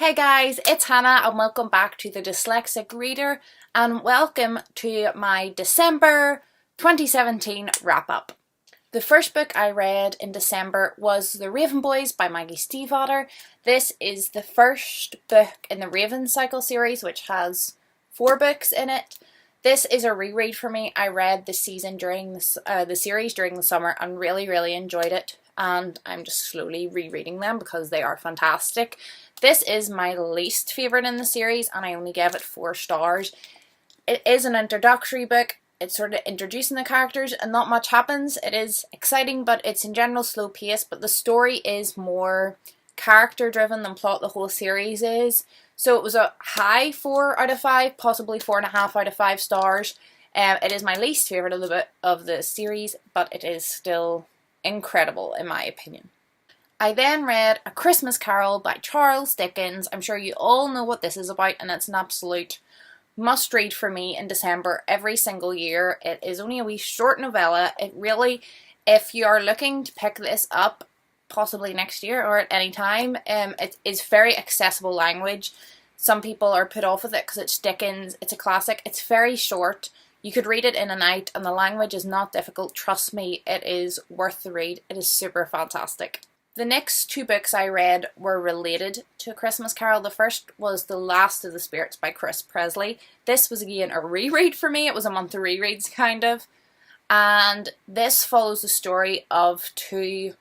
Hey guys, it's Hannah and welcome back to the Dyslexic Reader and welcome to my December 2017 wrap-up. The first book I read in December was The Raven Boys by Maggie Stiefvater. This is the first book in the Raven Cycle series, which has 4 books in it. This is a reread for me. I read the series during the summer and really enjoyed it, and I'm just slowly rereading them because they are fantastic. This is my least favourite in the series and I only gave it 4 stars. It is an introductory book. It's sort of introducing the characters and not much happens. It is exciting, but it's in general slow pace, but the story is more character driven than plot the whole series is. So it was a high 4 out of 5, possibly 4.5 out of 5 stars. It is my least favourite of the series, but it is still incredible in my opinion. I then read A Christmas Carol by Charles Dickens. I'm sure you all know what this is about, and it's an absolute must read for me in December every single year. It is only a wee short novella. It really, if you are looking to pick this up, possibly next year or at any time, it is very accessible language. Some people are put off with it because it's Dickens, it's a classic, it's very short. You could read it in a night and the language is not difficult. Trust me, it is worth the read. It is super fantastic. The next 2 books I read were related to A Christmas Carol. The first was The Last of the Spirits by Chris Presley. This was again a reread for me. It was a month of rereads kind of. And this follows the story of 2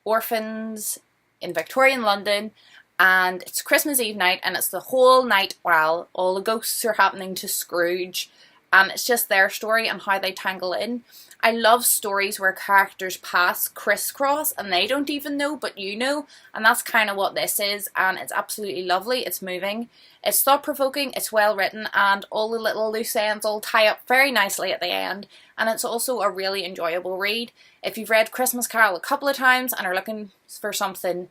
orphans in Victorian London, and it's Christmas Eve night and it's the whole night while all the ghosts are happening to Scrooge, and it's just their story and how they tangle in. I love stories where characters pass crisscross and they don't even know, but you know, and that's kind of what this is, and it's absolutely lovely. It's moving, it's thought-provoking, it's well written, and all the little loose ends all tie up very nicely at the end, and it's also a really enjoyable read. If you've read Christmas Carol a couple of times and are looking for something,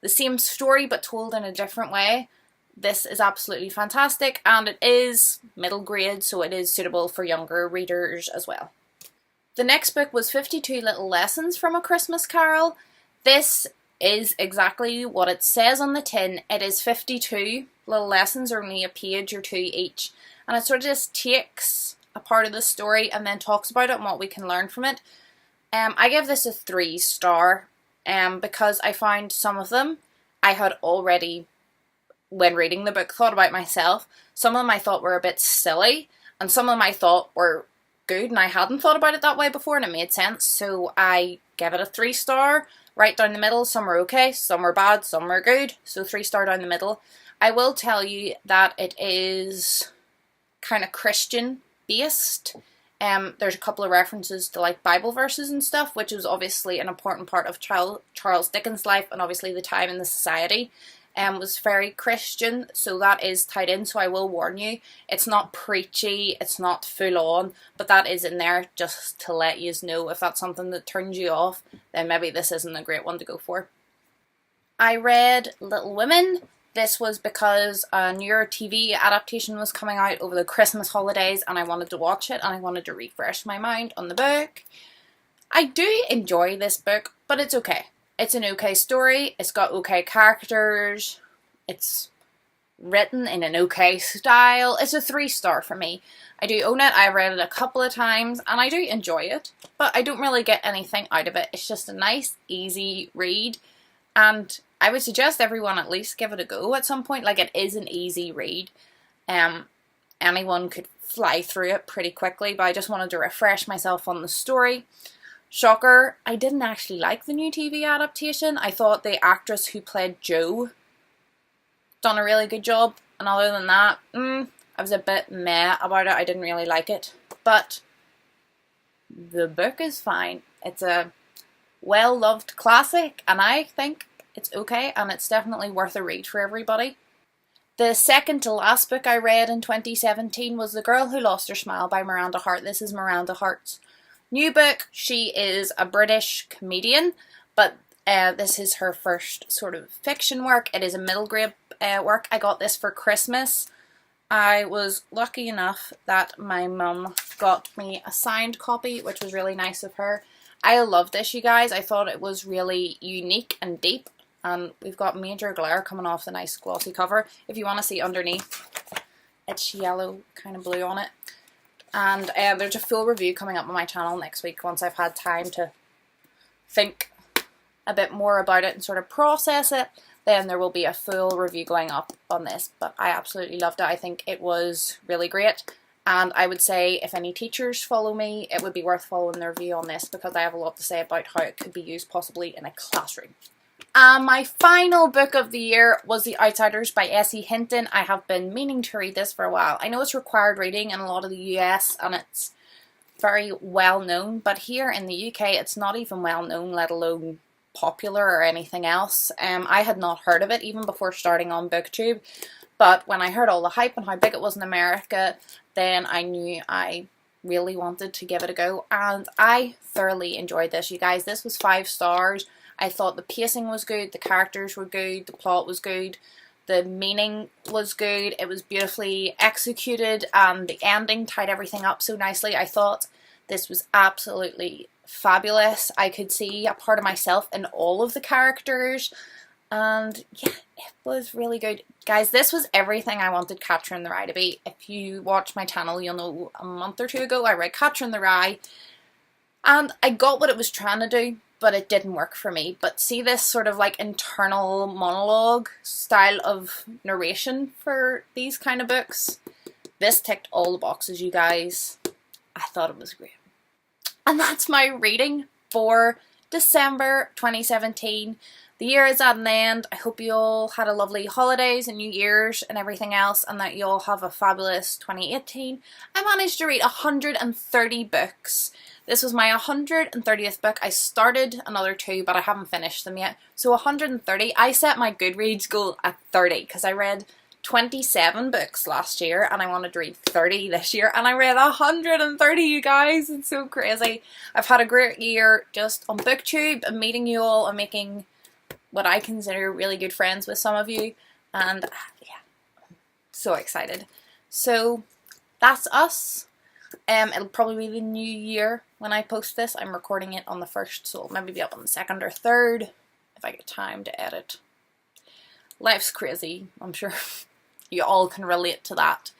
the same story but told in a different way, this is absolutely fantastic, and it is middle grade, so it is suitable for younger readers as well. The next book was 52 Little Lessons from A Christmas Carol. This is exactly what it says on the tin. It is 52 little lessons, only a page or 2 each, and it sort of just takes a part of the story and then talks about it and what we can learn from it. I give this a 3 star because I found some of them I had already, when reading the book, thought about myself. Some of them I thought were a bit silly, and some of them I thought were good and I hadn't thought about it that way before and it made sense, so I gave it a 3 star, right down the middle. Some were okay, some were bad, some were good, so 3 star down the middle. I will tell you that it is kind of Christian based. There's a couple of references to like Bible verses and stuff, which was obviously an important part of Charles Dickens' life, and obviously the time in the society was very Christian, so that is tied in. So I will warn you, it's not preachy, it's not full on, but that is in there just to let you know. If that's something that turns you off, then maybe this isn't a great one to go for. I read Little Women. This was because a newer TV adaptation was coming out over the Christmas holidays and I wanted to watch it and I wanted to refresh my mind on the book. I do enjoy this book, but it's okay. It's an okay story, it's got okay characters, it's written in an okay style. It's a 3 star for me. I do own it, I've read it a couple of times and I do enjoy it, but I don't really get anything out of it. It's just a nice, easy read, and I would suggest everyone at least give it a go at some point. Like, it is an easy read. Anyone could fly through it pretty quickly, but I just wanted to refresh myself on the story. Shocker, I didn't actually like the new TV adaptation. I thought the actress who played Jo done a really good job, and other than that, I was a bit meh about it. I didn't really like it, but the book is fine. It's a well-loved classic, and I think it's okay, and it's definitely worth a read for everybody. The second to last book I read in 2017 was The Girl Who Lost Her Smile by Miranda Hart. This is Miranda Hart's new book. She is a British comedian, but this is her first sort of fiction work. It is a middle grade work. I got this for Christmas. I was lucky enough that my mum got me a signed copy, which was really nice of her. I loved this, you guys. I thought it was really unique and deep. and we've got major glare coming off the nice glossy cover. If you want to see underneath, it's yellow, kind of blue on it. And there's a full review coming up on my channel next week once I've had time to think a bit more about it and sort of process it. Then there will be a full review going up on this, but I absolutely loved it. I think it was really great, and I would say if any teachers follow me, it would be worth following their view on this because I have a lot to say about how it could be used possibly in a classroom. And my final book of the year was The Outsiders by S.E. Hinton. I have been meaning to read this for a while. I know it's required reading in a lot of the US and it's very well known, but here in the UK it's not even well known, let alone popular or anything else. I had not heard of it even before starting on BookTube, but when I heard all the hype and how big it was in America, then I knew I really wanted to give it a go, and I thoroughly enjoyed this, you guys. This was 5 stars. I thought the pacing was good, the characters were good, the plot was good, the meaning was good, it was beautifully executed, and the ending tied everything up so nicely. I thought this was absolutely fabulous. I could see a part of myself in all of the characters, and yeah, it was really good. Guys, this was everything I wanted Catcher in the Rye to be. If you watch my channel, you'll know a month or 2 ago I read Catcher in the Rye, and I got what it was trying to do, but it didn't work for me. But see this sort of like internal monologue style of narration for these kind of books? This ticked all the boxes, you guys. I thought it was great. And that's my reading for December 2017. The year is at an end. I hope you all had a lovely holidays and New Year's and everything else, and that you all have a fabulous 2018. I managed to read 130 books. This was my 130th book. I started another 2, but I haven't finished them yet. So 130. I set my Goodreads goal at 30 because I read 27 books last year and I wanted to read 30 this year, and I read 130, you guys. It's so crazy. I've had a great year just on BookTube and meeting you all and making what I consider really good friends with some of you, and yeah, so excited. So that's us. It'll probably be the new year when I post this. I'm recording it on the 1st, so it'll maybe be up on the 2nd or 3rd if I get time to edit. Life's crazy, I'm sure you all can relate to that.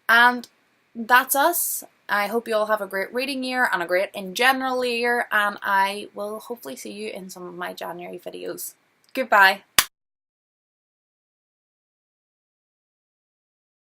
And that's us. I hope you all have a great reading year and a great in general year, and I will hopefully see you in some of my January videos. Goodbye.